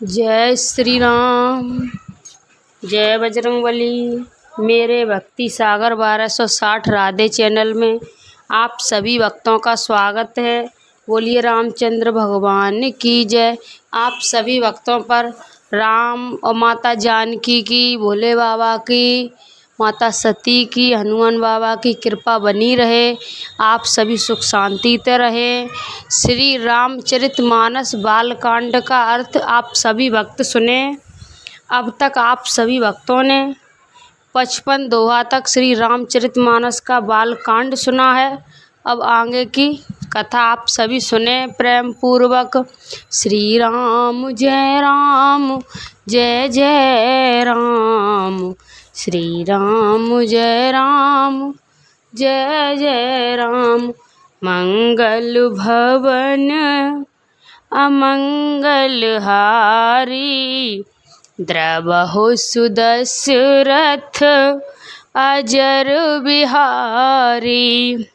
जय श्री राम, जय बजरंगबली। मेरे भक्ति सागर 1260 राधे चैनल में आप सभी भक्तों का स्वागत है। बोलिए रामचंद्र भगवान की जय। आप सभी भक्तों पर राम और माता जानकी की, भोले बाबा की, माता सती की, हनुमान बाबा की कृपा बनी रहे। आप सभी सुख शांति से रहें। श्री रामचरितमानस बालकांड का अर्थ आप सभी भक्त सुने। अब तक आप सभी भक्तों ने 55 दोहा तक श्री रामचरितमानस का बालकांड सुना है। अब आगे की कथा आप सभी सुने प्रेम पूर्वक। श्री राम जय जय राम, श्री राम जय जय राम। मंगल भवन अमंगल हारी, द्रवहु सुदशरथ अजर बिहारी।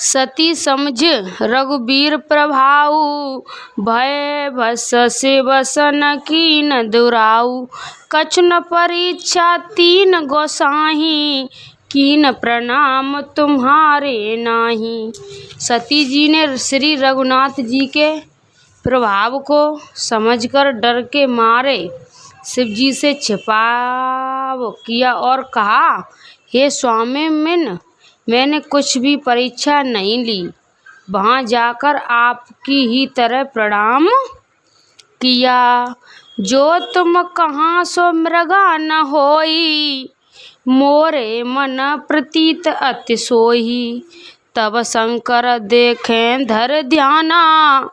सती समझ रघुबीर प्रभाऊ, भय बस से बसन कीन दुराऊ। कछु न परीक्षा तीन गोसाही, कीन प्रणाम तुम्हारे नाही। सती जी ने श्री रघुनाथ जी के प्रभाव को समझकर डर के मारे शिव जी से छिपाव किया और कहा, हे स्वामी मैंने कुछ भी परीक्षा नहीं ली, वहाँ जाकर आपकी ही तरह प्रणाम किया। जो तुम कहाँ सो मृगा न होई, मोरे मन प्रतीत अति सोई। तब शंकर देखें धर ध्याना,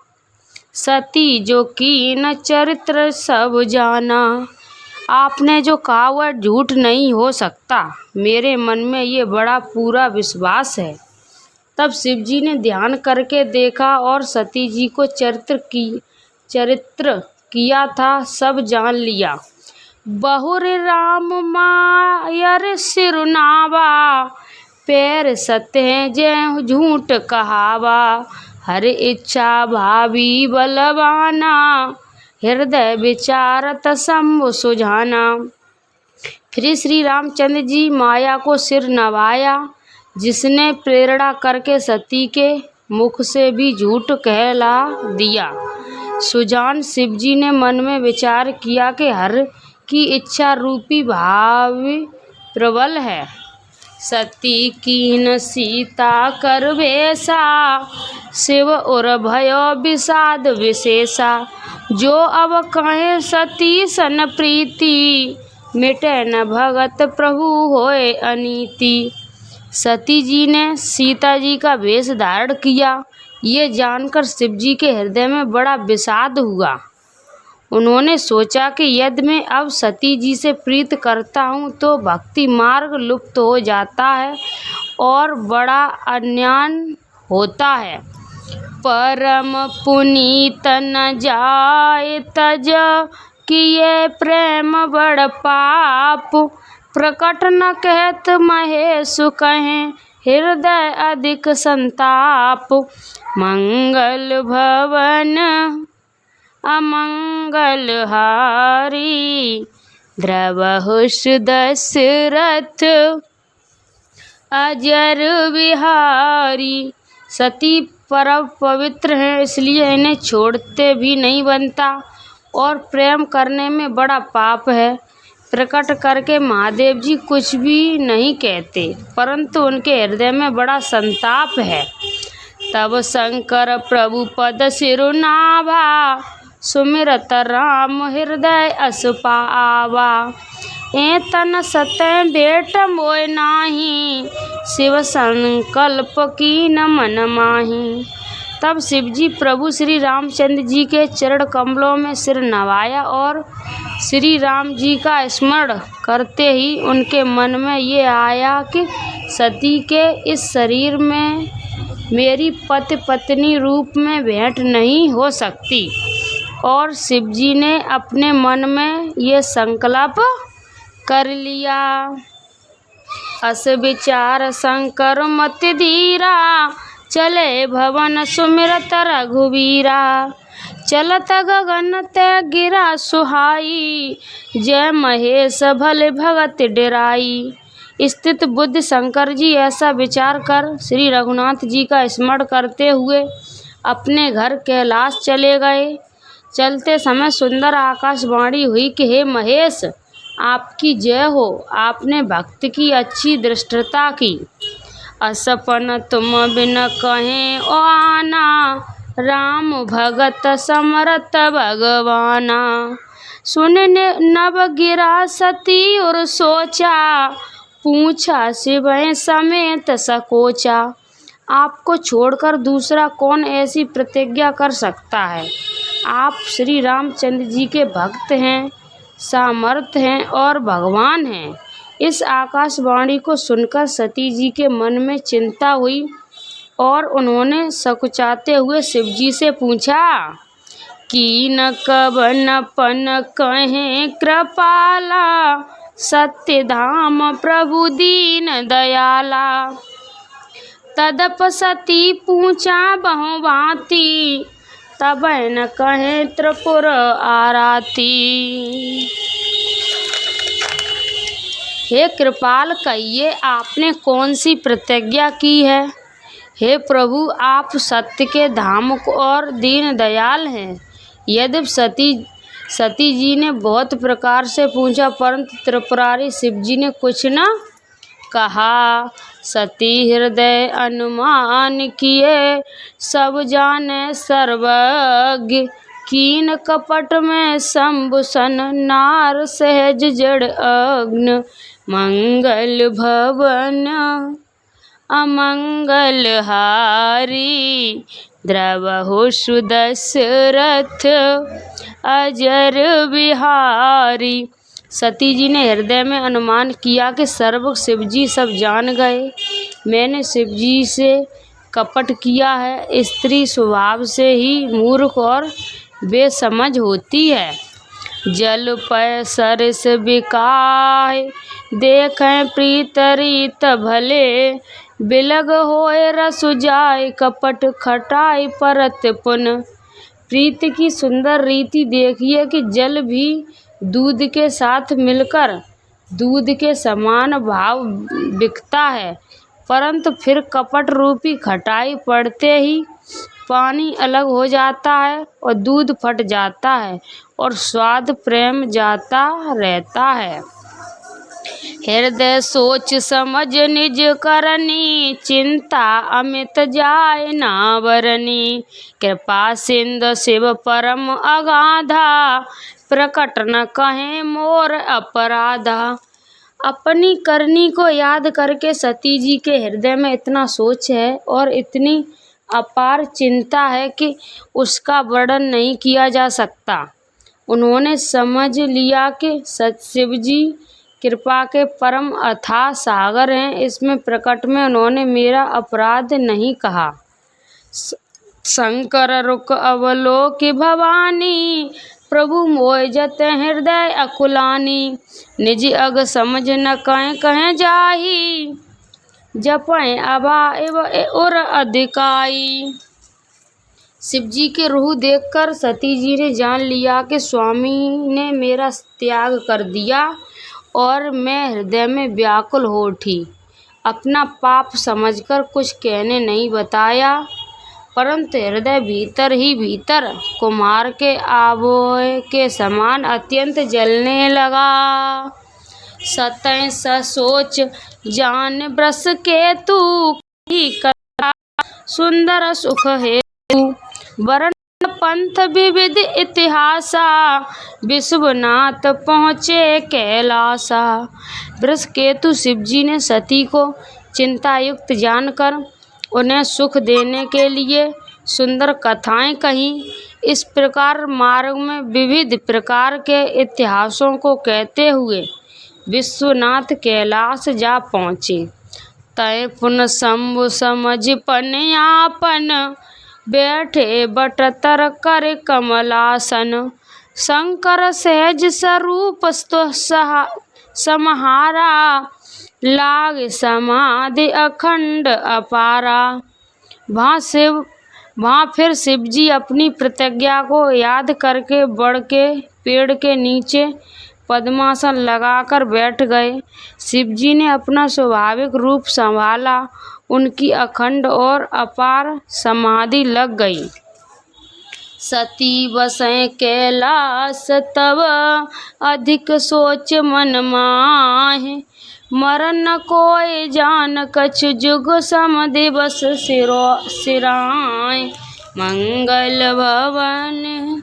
सती जो कीन चरित्र सब जाना। आपने जो कहा वह झूठ नहीं हो सकता, मेरे मन में ये बड़ा पूरा विश्वास है। तब शिव जी ने ध्यान करके देखा और सती जी को चरित्र किया था सब जान लिया। बहुर राम मायर सिरुनावा, पैर सत्य जय झूठ कहावा। हर इच्छा भावी बलवाना, हृदय विचारत शंभु सुझाना। फिर श्री रामचंद्र जी माया को सिर नवाया, जिसने प्रेरणा करके सती के मुख से भी झूठ कहला दिया। सुजान शिव जी ने मन में विचार किया कि हर की इच्छा रूपी भाव प्रबल है। सती कीन सीता कर वेसा, शिव और भयो विषाद विशेषा। जो अब कहे सती सन प्रीति, मिटे न भगत प्रभु होए अनीति। सती जी ने सीता जी का वेश धारण किया, ये जानकर शिव जी के हृदय में बड़ा विषाद हुआ। उन्होंने सोचा कि यदि मैं अब सती जी से प्रीत करता हूँ तो भक्ति मार्ग लुप्त हो जाता है और बड़ा अन्याय होता है। परम पुनीत न जाए तज, किए प्रेम बड़ पाप। प्रकट न कहत महेश कहें, हृदय अधिक संताप। मंगल भवन अमंगल हारी, द्रवहु दशरथ अजर बिहारी। सती परम पवित्र हैं, इसलिए इन्हें छोड़ते भी नहीं बनता और प्रेम करने में बड़ा पाप है। प्रकट करके महादेव जी कुछ भी नहीं कहते, परंतु उनके हृदय में बड़ा संताप है। तब शंकर प्रभु पद सिरुनावा, सुमिरत राम हृदय अस पावा। तन सतै बेट मोय नाही, शिव संकल्प कीन मन माही। तब शिव जी प्रभु श्री रामचंद्र जी के चरण कमलों में सिर नवाया और श्री राम जी का स्मरण करते ही उनके मन में ये आया कि सती के इस शरीर में मेरी पति पत्नी रूप में भेंट नहीं हो सकती। और शिव जी ने अपने मन में ये संकल्प कर लिया। अस विचार शंकर मत धीरा, चले भवन सुमिरत रघुबीरा। चलत गगन ते गिरा सुहाई, जय महेश भले भगत डेराई। स्थित बुद्ध शंकर जी ऐसा विचार कर श्री रघुनाथ जी का स्मरण करते हुए अपने घर कैलाश चले गए। चलते समय सुंदर आकाशवाणी हुई कि हे महेश, आपकी जय हो, आपने भक्त की अच्छी दृष्टता की। असपन तुम बिन कहें ओ आना, राम भगत समरथ भगवाना। सुन नभ गिरा सती और सोचा, पूछा शिवय समेत सकोचा। आपको छोड़कर दूसरा कौन ऐसी प्रतिज्ञा कर सकता है। आप श्री रामचंद्र जी के भक्त हैं, सामर्थ्य हैं और भगवान हैं। इस आकाशवाणी को सुनकर सती जी के मन में चिंता हुई और उन्होंने सकुचाते हुए शिव जी से पूछा, कीन कवन पन कहें कृपाला, सत्य धाम प्रभु दीन दयाला। तदप सती पूछा बहुभांति, तब न कहे त्रिपुर आराती। हे कृपाल, कहिए आपने कौन सी प्रतिज्ञा की है। हे प्रभु, आप सत्य के धाम और दीन दयाल हैं। यद्यपि सती जी ने बहुत प्रकार से पूछा, परंतु त्रिपुरारी शिव जी ने कुछ न कहा। सती हृदय अनुमान किए, सब जाने सर्वज्ञ। कीन कपट में शंभुसन, नार सहज जड़ अग्न। मंगल भवन अमंगल हारी, द्रवहु सुदशरथ अजर बिहारी। सती जी ने हृदय में अनुमान किया कि सर्व शिव जी सब जान गए। मैंने शिव जी से कपट किया है। स्त्री स्वभाव से ही मूर्ख और बेसमझ होती है। जल पय सरस बिकाय, देखें प्रीत रीत भले। बिलग होए रस जाय, कपट खटाई परत पुन। प्रीत की सुंदर रीति देखिए कि जल भी दूध के साथ मिलकर दूध के समान भाव बिकता है, परंतु फिर कपट रूपी खटाई पड़ते ही पानी अलग हो जाता है और दूध फट जाता है और स्वाद प्रेम जाता रहता है। हृदय सोच समझ निज करनी, चिंता अमित जाय ना बरनी। कृपा सिंधु शिव परम अगाधा, प्रकट न कहें मोर अपराधा। अपनी करनी को याद करके सती जी के हृदय में इतना सोच है और इतनी अपार चिंता है कि उसका वर्णन नहीं किया जा सकता। उन्होंने समझ लिया कि शिव जी कृपा के परम अथाह सागर हैं। इसमें प्रकट में उन्होंने मेरा अपराध नहीं कहा। शंकर रुक अवलोक भवानी, प्रभु मोय जत हृदय अकुलानी। निज अग समझ न कहें कहें जाही, जपय अभा एव उर अधिकाई। शिव जी के रूह देखकर सती जी ने जान लिया कि स्वामी ने मेरा त्याग कर दिया और मैं हृदय में व्याकुल हो उठी। अपना पाप समझकर कुछ कहने नहीं बताया, परंतु हृदय भीतर ही भीतर कुम्हार के आभोय के समान अत्यंत जलने लगा। सतय सोच जान ब्रस के तू, सुंदर सुख हेतु। वरण पंथ विविध इतिहासा, विश्वनाथ पहुँचे कैलासा। वृषकेतु शिव जी ने सती को चिंतायुक्त जानकर उन्हें सुख देने के लिए सुंदर कथाएं कहीं। इस प्रकार मार्ग में विविध प्रकार के इतिहासों को कहते हुए विश्वनाथ कैलाश जा पहुँचे। तय पुन शंभु समझ पनयापन, बैठे बटतर कर कमलासन। शंकर सहज स्वरूप समहारा, लाग समाधि अखंड अपारा। वहाँ फिर शिव जी अपनी प्रतिज्ञा को याद करके बढ़ के पेड़ के नीचे पद्मासन लगाकर बैठ गए। शिव जी ने अपना स्वाभाविक रूप संभाला। उनकी अखंड और अपार समाधि लग गई। सती बसें कैलास तब अधिक सोच मन माहे, मरन न कोय जान कछु जुग सम दिवस सिराय। मंगल भवन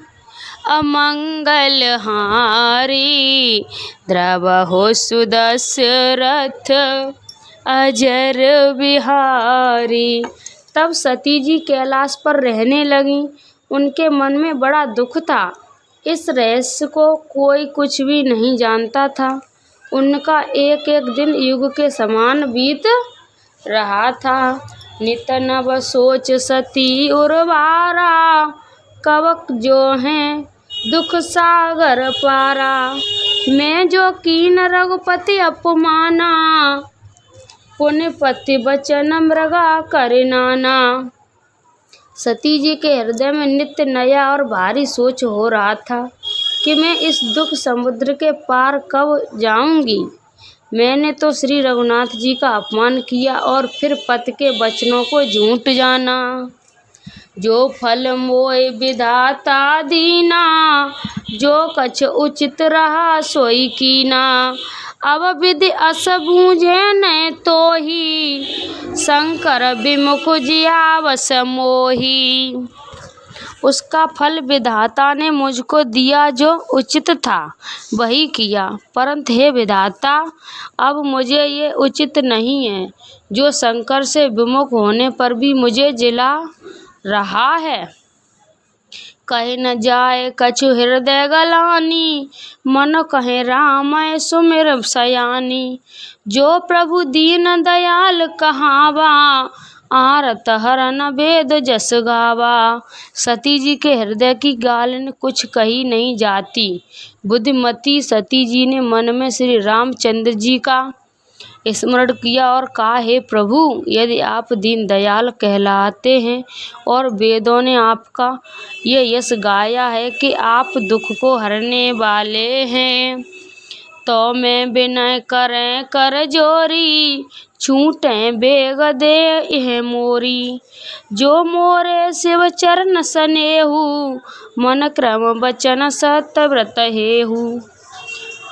अमंगल हारी, द्रवहु सुदशरथ अजर बिहारी। तब सती जी कैलाश पर रहने लगी। उनके मन में बड़ा दुख था। इस रहस्य को कोई कुछ भी नहीं जानता था। उनका एक एक दिन युग के समान बीत रहा था। नित नव सोच सती उर्वारा, कवक जो हैं दुख सागर पारा। मैं जो कीन रघुपति अपमाना, पुण्य पति बचन मृगा करे नाना। सती जी के हृदय में नित्य नया और भारी सोच हो रहा था कि मैं इस दुख समुद्र के पार कब जाऊंगी। मैंने तो श्री रघुनाथ जी का अपमान किया और फिर पति के वचनों को झूठ जाना। जो फल मोय विधाता दीना, जो कछ उचित रहा सोई कीना। अब विधि अस बूझे न तो ही, शंकर विमुख जियावस मोही। उसका फल विधाता ने मुझको दिया, जो उचित था वही किया। परंतु हे विधाता, अब मुझे ये उचित नहीं है जो शंकर से विमुख होने पर भी मुझे जिला रहा है। कहे न जाए कछु हृदय गलानी, मन कहे राम सुमिर सयानी। जो प्रभु दीन दयाल कहावा, आरत हरन वेद जस गावा। सती जी के हृदय की गालन कुछ कही नहीं जाती। बुद्धिमती सती जी ने मन में श्री रामचंद्र जी का स्मरण किया और कहा, हे प्रभु, यदि आप दीन दयाल कहलाते हैं और वेदों ने आपका ये यश गाया है कि आप दुख को हरने वाले हैं, तो मैं विनय करें कर जोरी, छूटे बेग दे यह मोरी। जो मोरे शिव चरण सनेहु, मन क्रम वचन सतव्रत हेहु।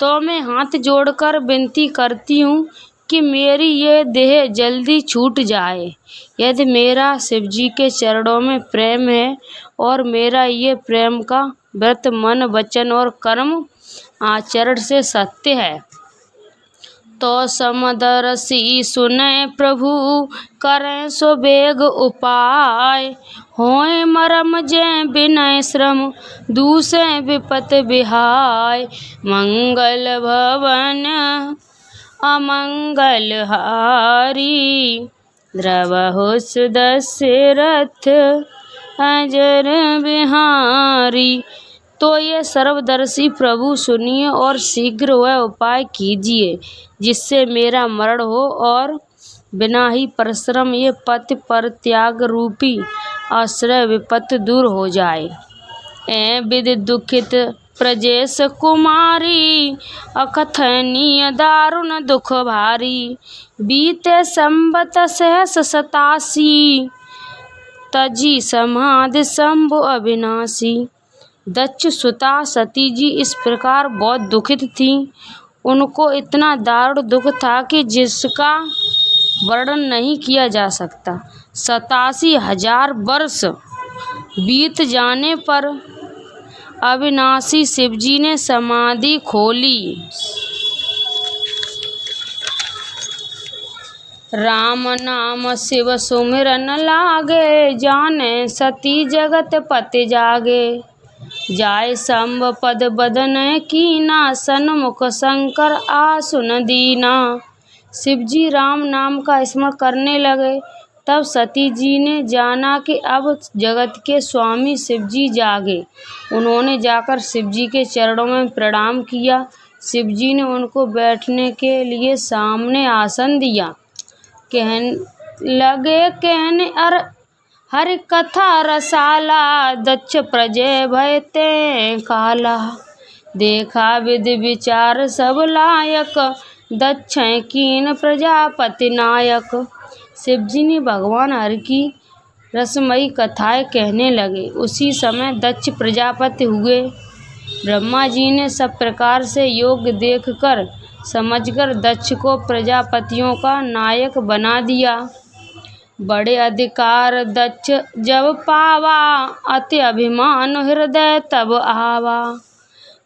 तो मैं हाथ जोड़कर विनती करती हूँ कि मेरी ये देह जल्दी छूट जाए। यदि मेरा शिव जी के चरणों में प्रेम है और मेरा ये प्रेम का व्रत मन वचन और कर्म आचरण से सत्य है, तो समदर्शी सुने प्रभु, करें सो बेग उपाय। होए मरम जय विनय श्रम, दूसरे विपत बिहाय। मंगल भवन अमंगल हारी, द्रवहु सुदशरथ अजर बिहारी। तो ये सर्वदर्शी प्रभु सुनिए और शीघ्र वह उपाय कीजिए जिससे मेरा मरण हो और बिना ही परिश्रम ये पति पर त्याग रूपी आश्रय विपत्ति दूर हो जाए। ए विधि दुखित प्रजेश कुमारी, अकथनीय दारुण दुख भारी। बीते संबत सहस 87, तजी समाधि शंभु अविनाशी। दक्ष सुता सती जी इस प्रकार बहुत दुखित थी। उनको इतना दारुण दुख था कि जिसका वर्णन नहीं किया जा सकता। 87,000 वर्ष बीत जाने पर अविनाशी शिवजी ने समाधि खोली। राम नाम शिव सुमिरन लागे, जाने सती जगत पति जागे। जाय शंभ पद बदन कीना, सन्मुख शंकर आसुन दीना। शिवजी राम नाम का स्मरण करने लगे। तब सती जी ने जाना कि अब जगत के स्वामी शिवजी जागे। उन्होंने जाकर शिवजी के चरणों में प्रणाम किया। शिवजी ने उनको बैठने के लिए सामने आसन दिया। कहने हर कथा रसाला, दक्ष प्रजय भय ते काला। देखा विधि विचार सब लायक, दक्ष कीन प्रजापति नायक। शिव जी ने भगवान हरि की रसमयी कथाएं कहने लगे। उसी समय दक्ष प्रजापति हुए। ब्रह्मा जी ने सब प्रकार से योग्य देखकर समझकर दक्ष को प्रजापतियों का नायक बना दिया। बड़े अधिकार दक्ष जब पावा, अति अभिमान हृदय तब आवा।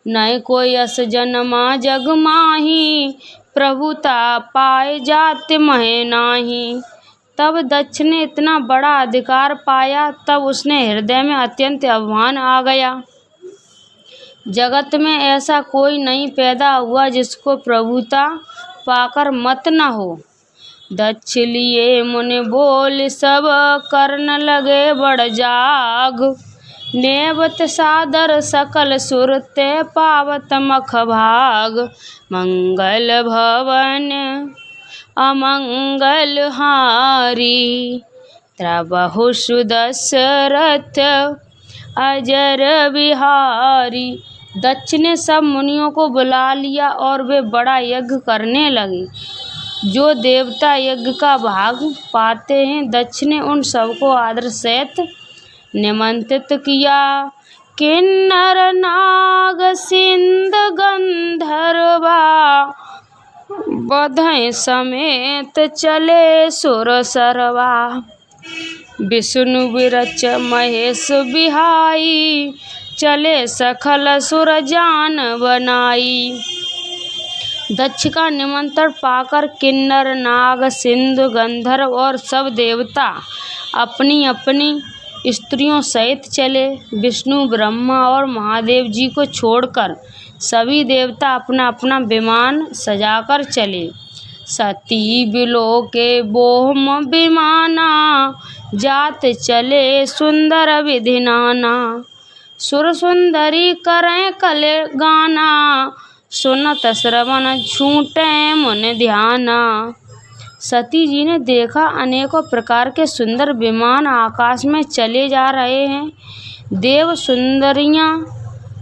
नय कोई अस जनमा जग माही, प्रभुता पाए जात महे नाही। तब दक्ष ने इतना बड़ा अधिकार पाया, तब उसने हृदय में अत्यंत अभिमान आ गया। जगत में ऐसा कोई नहीं पैदा हुआ जिसको प्रभुता पाकर मत न हो। दक्ष लिए मुनि बोल सब, करन लगे बड़ जाग। नेवत सादर सकल सुर, ते पावत मख भाग। मंगल भवन अमंगल हारी, त्रबहु सुदशरथ अजर बिहारी। दक्ष ने सब मुनियों को बुला लिया और वे बड़ा यज्ञ करने लगे। जो देवता यज्ञ का भाग पाते हैं, दक्ष ने उन सबको आदर सहित निमंत्रित किया। किन्नर नाग सिंध गंधर्वा, बधाई समेत चले सुर सरवा। विष्णु विरच महेश बिहाई, चले सखल सुर जान बनाई। दक्ष का निमंत्रण पाकर किन्नर नाग सिंधु गंधर्व और सब देवता अपनी अपनी स्त्रियों सहित चले। विष्णु ब्रह्मा और महादेव जी को छोड़कर सभी देवता अपना अपना विमान सजाकर चले। सती बिलो के बोहम विमाना, जात चले सुंदर विधि नाना। सुर सुंदरी करें कले गाना, सुनत श्रवण छूटे मन ध्याना। सती जी ने देखा अनेकों प्रकार के सुंदर विमान आकाश में चले जा रहे हैं। देव सुंदरियां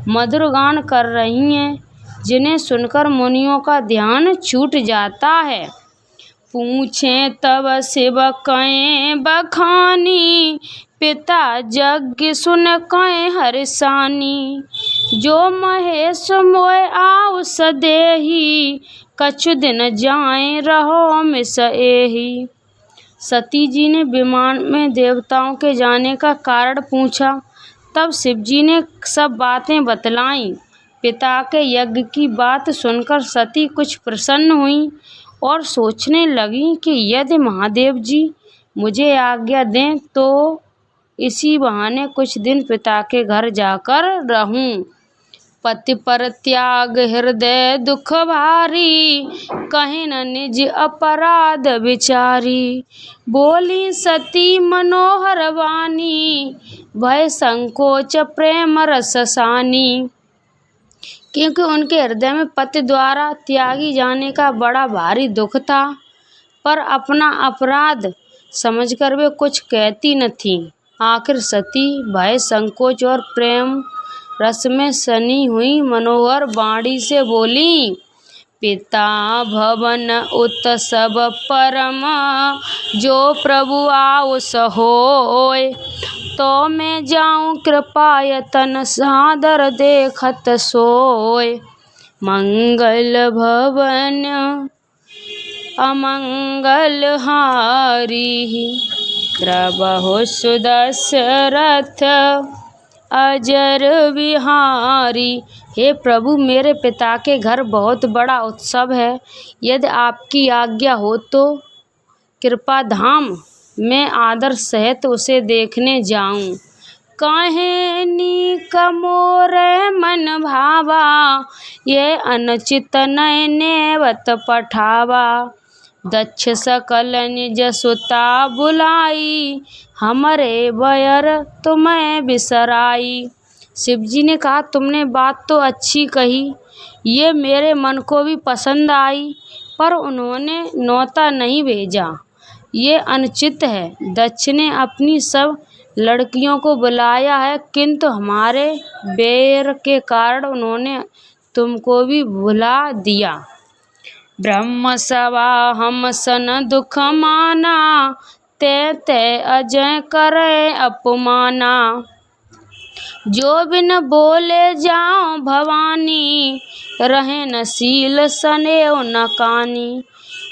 मधुर गान कर रही हैं, जिन्हें सुनकर मुनियों का ध्यान छूट जाता है। पूछें तब शिव कहें बखानी, पिता यज्ञ सुन कहें हर्षानी। जो महेश मोय आउ सदेही, कछु दिन जाए रहो मिस एही। सती जी ने विमान में देवताओं के जाने का कारण पूछा। तब शिव जी ने सब बातें बतलाईं। पिता के यज्ञ की बात सुनकर सती कुछ प्रसन्न हुई और सोचने लगी कि यदि महादेव जी मुझे आज्ञा दें तो इसी बहाने कुछ दिन पिता के घर जाकर रहूं। पति पर त्याग हृदय दुख भारी, कहीं न निज अपराध विचारी। बोली सती मनोहर वाणी, भय संकोच प्रेम रस सानी। क्योंकि उनके हृदय में पति द्वारा त्यागी जाने का बड़ा भारी दुख था, पर अपना अपराध समझकर वे कुछ कहती न थी। आखिर सती भय संकोच और प्रेम रस में सनी हुई मनोहर वाणी से बोली। पिता भवन उत सब परम, जो प्रभु आउ सहोय। तो मैं जाऊं कृपायतन, सादर देखत सोय। मंगल भवन अमंगल हारी, द्रबहु सुदशरथ अजर बिहारी। हे प्रभु, मेरे पिता के घर बहुत बड़ा उत्सव है। यदि आपकी आज्ञा हो तो कृपा धाम में आदर सहित उसे देखने जाऊं। काहे नीक मोरे मन भावा, ये अनुचित नैनेवत पठावा। दक्ष सकल निज सुता बुलाई, हमरे बयर तुम्हें बिसराई। शिव जी ने कहा, तुमने बात तो अच्छी कही, ये मेरे मन को भी पसंद आई, पर उन्होंने न्योता नहीं भेजा, ये अनुचित है। दक्ष ने अपनी सब लड़कियों को बुलाया है, किंतु हमारे बैर के कारण उन्होंने तुमको भी भुला दिया। ब्रह्म सभा हम सन दुख माना, ते अजय करे अपमाना। जो बिन बोले जाओ भवानी, रहे न शील सनेव न कानी।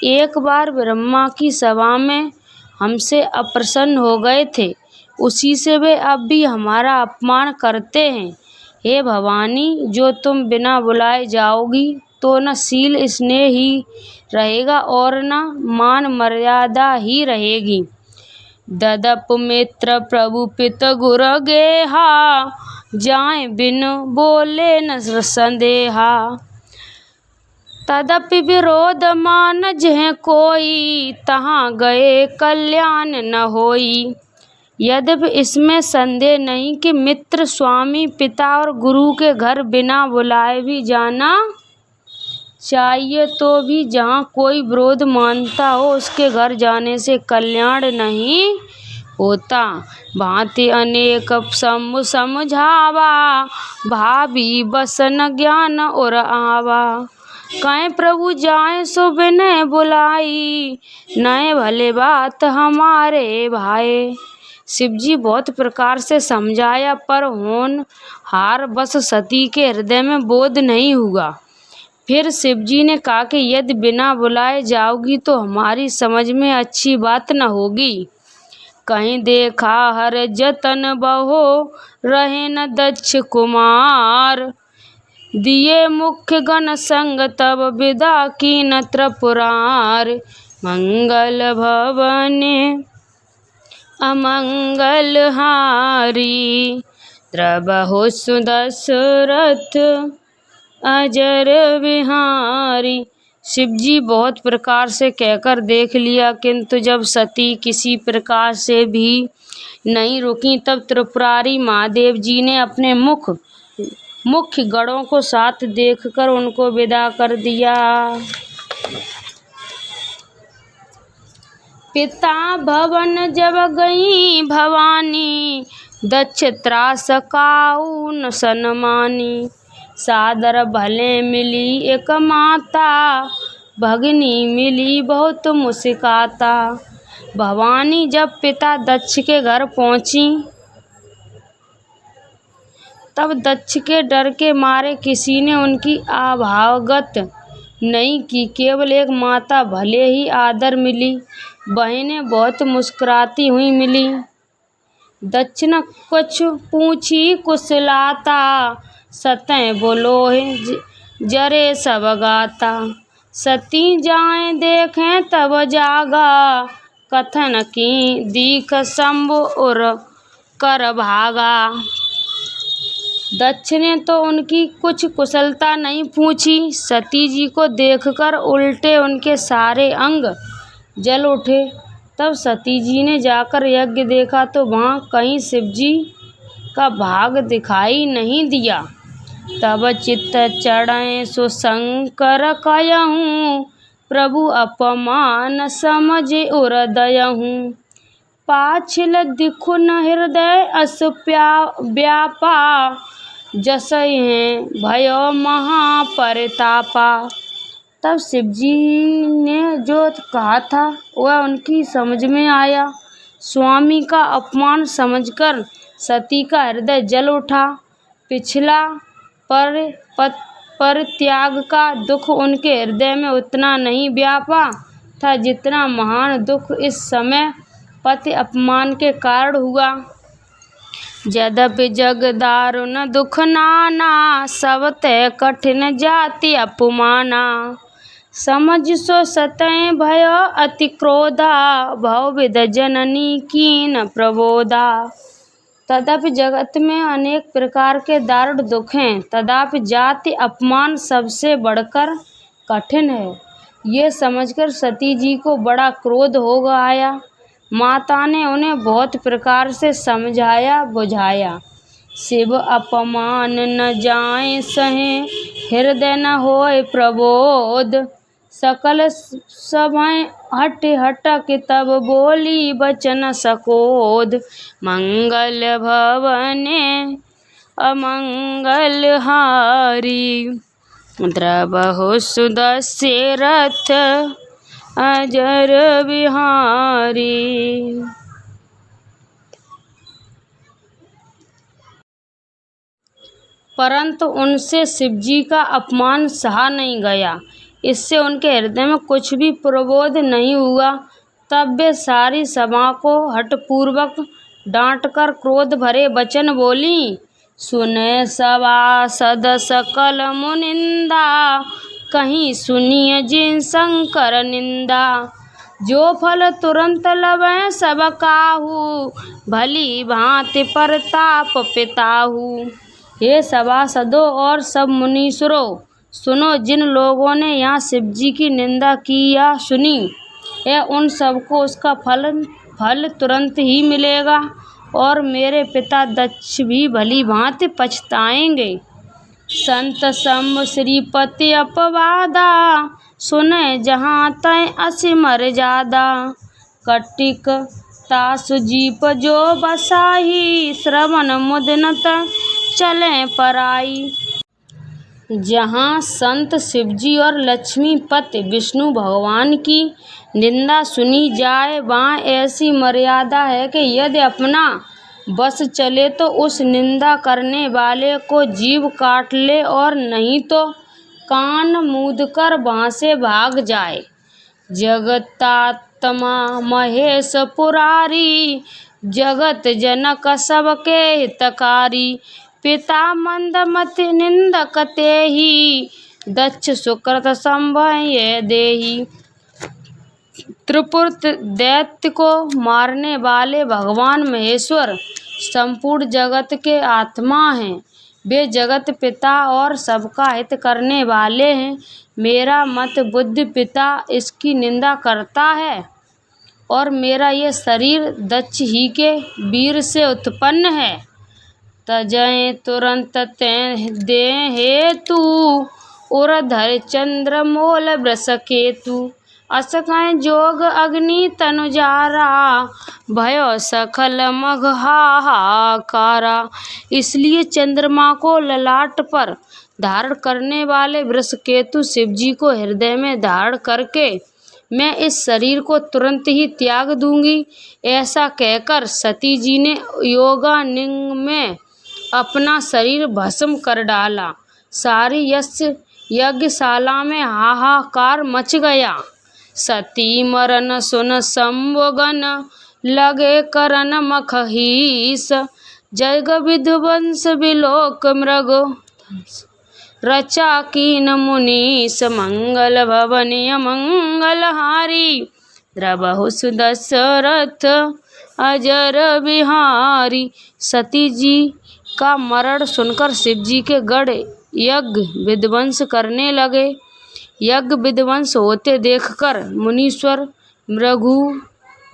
एक बार ब्रह्मा की सभा में हमसे अप्रसन्न हो गए थे, उसी से वे अब भी हमारा अपमान करते हैं। हे भवानी, जो तुम बिना बुलाए जाओगी तो न शील स्नेह ही रहेगा और न मान मर्यादा ही रहेगी। ददप मित्र प्रभु पित गुर गेहा, जाए बिन बोले न संदेहा। तदपि विरोध मान जह कोई, तहाँ गए कल्याण न होई। यद्यपि इसमें संदेह नहीं कि मित्र, स्वामी, पिता और गुरु के घर बिना बुलाए भी जाना चाहिए, तो भी जहाँ कोई विरोध मानता हो उसके घर जाने से कल्याण नहीं होता। भांति अनेक समझावा, भाभी बस न ज्ञान और आवा। कहें प्रभु जाए सो बिनय बुलाई, नए भले बात हमारे भाई। शिवजी बहुत प्रकार से समझाया, पर होनहार बस सती के हृदय में बोध नहीं हुआ। फिर शिवजी ने कहा कि यदि बिना बुलाए जाओगी तो हमारी समझ में अच्छी बात न होगी। कहीं देखा हर जतन बहो, रहे न दक्ष कुमार। दिए मुख्य गण संग तब विदा की न त्रिपुरार। मंगल भवने अमंगल हारी, द्रबहु सुदशरथ अजर बिहारी। शिवजी बहुत प्रकार से कहकर देख लिया, किंतु जब सती किसी प्रकार से भी नहीं रुकी, तब त्रिपुरारी महादेव जी ने अपने मुख्य गणों को साथ देखकर उनको विदा कर दिया। पिता भवन जब गई भवानी, दक्ष त्रास काऊ न सन्मानी। सादर भले मिली एक माता, भगनी मिली बहुत मुस्काता। भवानी जब पिता दक्ष के घर पहुंची, तब दक्ष के डर के मारे किसी ने उनकी आभागत नहीं की। केवल एक माता भले ही आदर मिली, बहनें बहुत मुस्कुराती हुई मिली। दक्ष न कुछ पूछी कुशलाता, सतें बोलोहे जरे सब गाता। सती जाए देखें तब जागा, कथन की दीख शंभु और कर भागा। दक्ष ने तो उनकी कुछ कुशलता नहीं पूछी, सती जी को देखकर उल्टे उनके सारे अंग जल उठे। तब सती जी ने जाकर यज्ञ देखा तो वहाँ कहीं शिवजी का भाग दिखाई नहीं दिया। तब चित्त चढ़े सो शंकर कहूँ, प्रभु अपमान समझे उर दयहूँ। पाछिल दिखु न हृदय अस व्यापा, जसई हैं भयो महापरतापा। तब शिवजी ने जो कहा था वह उनकी समझ में आया। स्वामी का अपमान समझकर सती का हृदय जल उठा। पिछला पर त्याग का दुख उनके हृदय में उतना नहीं व्यापा था जितना महान दुख इस समय पति अपमान के कारण हुआ। यद्यपि जग दारुण दुख नाना, सब ते कठिन जाति अपमाना। समझ सो सतैं भयो अति क्रोधा, भवविद जननी कीन प्रबोधा। तदपि जगत में अनेक प्रकार के दारुण दुख हैं, तदापि जाति अपमान सबसे बढ़कर कठिन है। ये समझकर सती जी को बड़ा क्रोध हो आया। माता ने उन्हें बहुत प्रकार से समझाया बुझाया। शिव अपमान न जाए सहे, हृदय न होए प्रबोध। सकल सभय हट हटक तब बोली बचन सकोद। मंगल भवने अमंगल हारी। द्रवहु सुदस्य रथ अजर बिहारी। परंतु उनसे शिवजी का अपमान सहा नहीं गया। इससे उनके हृदय में कुछ भी प्रबोध नहीं हुआ। तब वे सारी सभा को हठपूर्वक डांटकर क्रोध भरे वचन बोली। सुने सभासद सकल मुनिंदा, कहीं सुनिए जिन शंकर निंदा। जो फल तुरंत लवै सब काहू, भली भांति प्रताप पिताहू। हे सभासदों और सब मुनीश्वरों, सुनो, जिन लोगों ने यहाँ शिवजी की निंदा की या सुनी है, उन सबको उसका फल तुरंत ही मिलेगा और मेरे पिता दक्ष भी भली भांति पछताएंगे। संत सम श्रीपति अपवादा, सुने जहाँ तय असि मर्यादा। कटिक तासु जीप जो बसाही, श्रवण मुदिन तय चले पराई। जहाँ संत शिवजी और लक्ष्मीपति विष्णु भगवान की निंदा सुनी जाए, वहाँ ऐसी मर्यादा है कि यदि अपना बस चले तो उस निंदा करने वाले को जीभ काट ले और नहीं तो कान मूंदकर वहाँ से भाग जाए। जगतात्मा महेश पुरारी, जगत जनक सबके हितकारी। पिता मंदमति निंदक तेहि, दक्ष सुकृत संभय देहि। त्रिपुर दैत्य को मारने वाले भगवान महेश्वर संपूर्ण जगत के आत्मा हैं। वे जगत पिता और सबका हित करने वाले हैं। मेरा मत बुद्धि पिता इसकी निंदा करता है और मेरा ये शरीर दक्ष ही के वीर से उत्पन्न है। तजय तुरंत ते दे हेतु, उरधर चंद्र मोल वृष केतु। असकय जोग अग्नि तनुजारा, भयो सकल मघ हाहाकारा। इसलिए चंद्रमा को ललाट पर धारण करने वाले वृषकेतु शिवजी को हृदय में धारण करके मैं इस शरीर को तुरंत ही त्याग दूंगी। ऐसा कहकर सती जी ने योगानिंग में अपना शरीर भस्म कर डाला। सारी यज्ञशाला में हाहाकार मच गया। सती मरन सुन शंभुगन, लगे करन मखहीस। जग विध्वंस विलोक मृग, रचा कीन मुनीस। मंगल भवनी अमंगल हारी, द्रवहु सुदशरथ अजर बिहारी। सती जी का मरण सुनकर शिवजी के गढ़ यज्ञ विध्वंस करने लगे। यज्ञ विध्वंस होते देखकर मुनीश्वर भृगु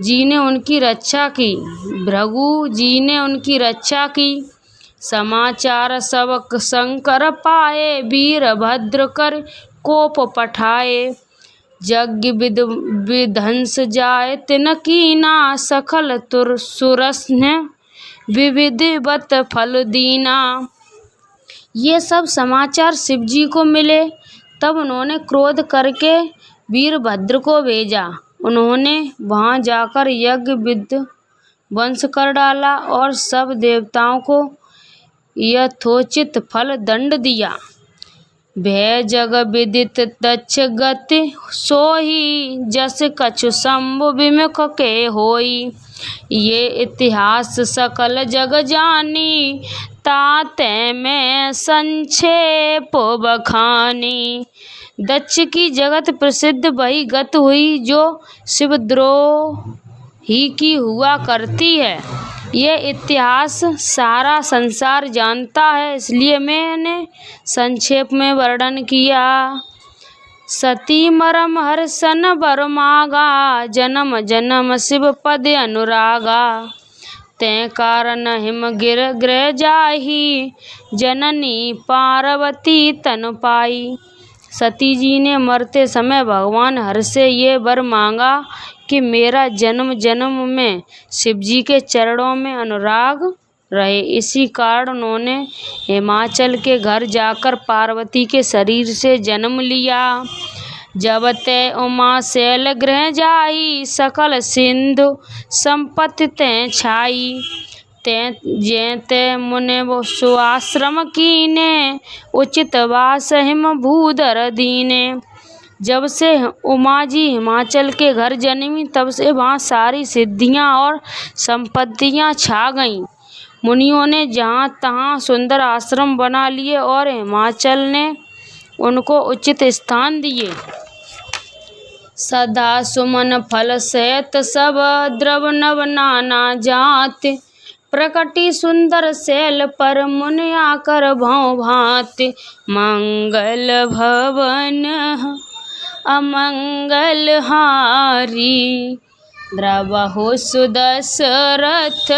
जी ने उनकी रक्षा की। समाचार सब शंकर पाए, वीरभद्र कर कोप पठाए। यज्ञ विध्वंस जाए तिन कीना, सकल सुरस्न विविधिवत फल दीना। ये सब समाचार शिवजी को मिले। तब उन्होंने क्रोध करके वीरभद्र को भेजा। उन्होंने वहां जाकर यज्ञ विध्वंस कर डाला और सब देवताओं को यथोचित फल दंड दिया। भय जग विदित दक्ष गति सोही, जस कछु शंभु विमुख के होई। ये इतिहास सकल जग जानी, ताते में संक्षेप बखानी। दक्ष की जगत प्रसिद्ध वही गति हुई जो शिवद्रोही की हुआ करती है। ये इतिहास सारा संसार जानता है, इसलिए मैंने संक्षेप में वर्णन किया। सती मरम हर्षन वर मागा, जन्म जन्म शिव पद अनुरागा। ते कारण हिम गिर गृह जाही, जननी पार्वती तन पाई। सती जी ने मरते समय भगवान हर से ये वर मांगा कि मेरा जन्म जन्म में शिव जी के चरणों में अनुराग रहे। इसी कारण उन्होंने हिमाचल के घर जाकर पार्वती के शरीर से जन्म लिया। जब ते उमा शैल गृह जाई, सकल सिंधु संपत्ति ते छाई। ते मुने वो सुआश्रम कीने, उचित वास हिम भूधर दीने। जब से उमा जी हिमाचल के घर जन्मी तब से वहाँ सारी सिद्धियाँ और संपत्तियाँ छा गईं। मुनियों ने जहाँ तहाँ सुंदर आश्रम बना लिए और हिमाचल ने उनको उचित स्थान दिए। सदा सुमन फल सहित सब द्रव नव नाना जात, प्रकटी सुंदर शैल पर मुनि आकर भौं भांति। मंगल भवन अमंगल हारी, द्रवहु सुदशरथ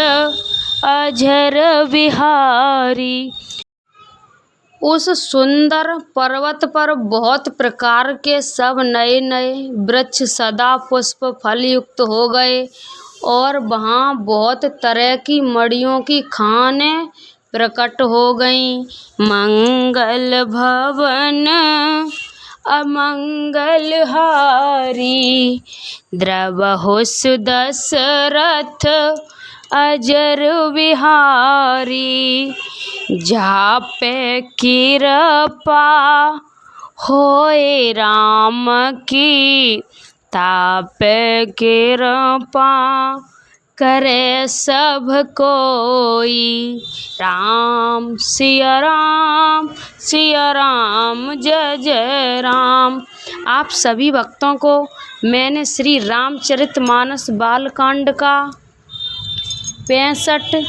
अजर बिहारी। उस सुंदर पर्वत पर बहुत प्रकार के सब नए नए वृक्ष सदा पुष्प फल युक्त हो गए और वहाँ बहुत तरह की मड़ियों की खानें प्रकट हो गईं। मंगल भवन अमंगल हारी, द्रवहु सुदशरथ अजर बिहारी। झापे कृपा होए राम की, तापे कृपा करे सब कोई। राम सिया राम जय जय राम। आप सभी भक्तों को मैंने श्री रामचरितमानस बालकांड का 65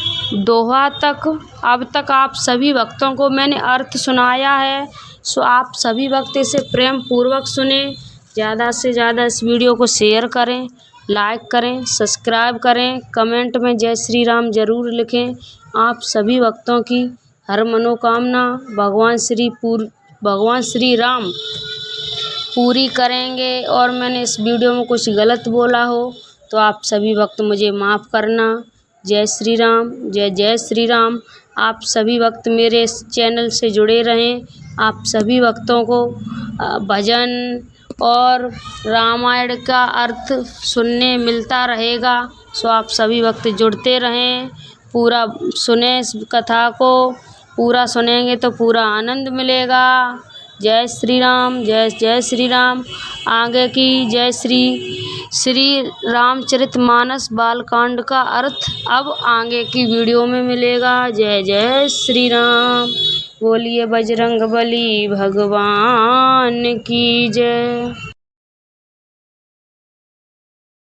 दोहा तक अब तक आप सभी भक्तों को मैंने अर्थ सुनाया है। सो आप सभी भक्त इसे प्रेम पूर्वक सुने। ज़्यादा से ज़्यादा इस वीडियो को शेयर करें, लाइक करें, सब्सक्राइब करें, कमेंट में जय श्री राम ज़रूर लिखें। आप सभी भक्तों की हर मनोकामना भगवान श्री राम पूरी करेंगे। और मैंने इस वीडियो में कुछ गलत बोला हो तो आप सभी भक्त मुझे माफ़ करना। जय श्री राम, जय जय श्री राम। आप सभी भक्त मेरे इस चैनल से जुड़े रहें। आप सभी भक्तों को भजन और रामायण का अर्थ सुनने मिलता रहेगा। सो आप सभी भक्त जुड़ते रहें, पूरा सुने इस कथा को। पूरा सुनेंगे तो पूरा आनंद मिलेगा। जय श्री राम, जय जय श्री राम। आगे की जय श्री रामचरितमानस बालकांड का अर्थ अब आगे की वीडियो में मिलेगा। जय जय श्री राम। बोलिए बजरंग बली भगवान की जय।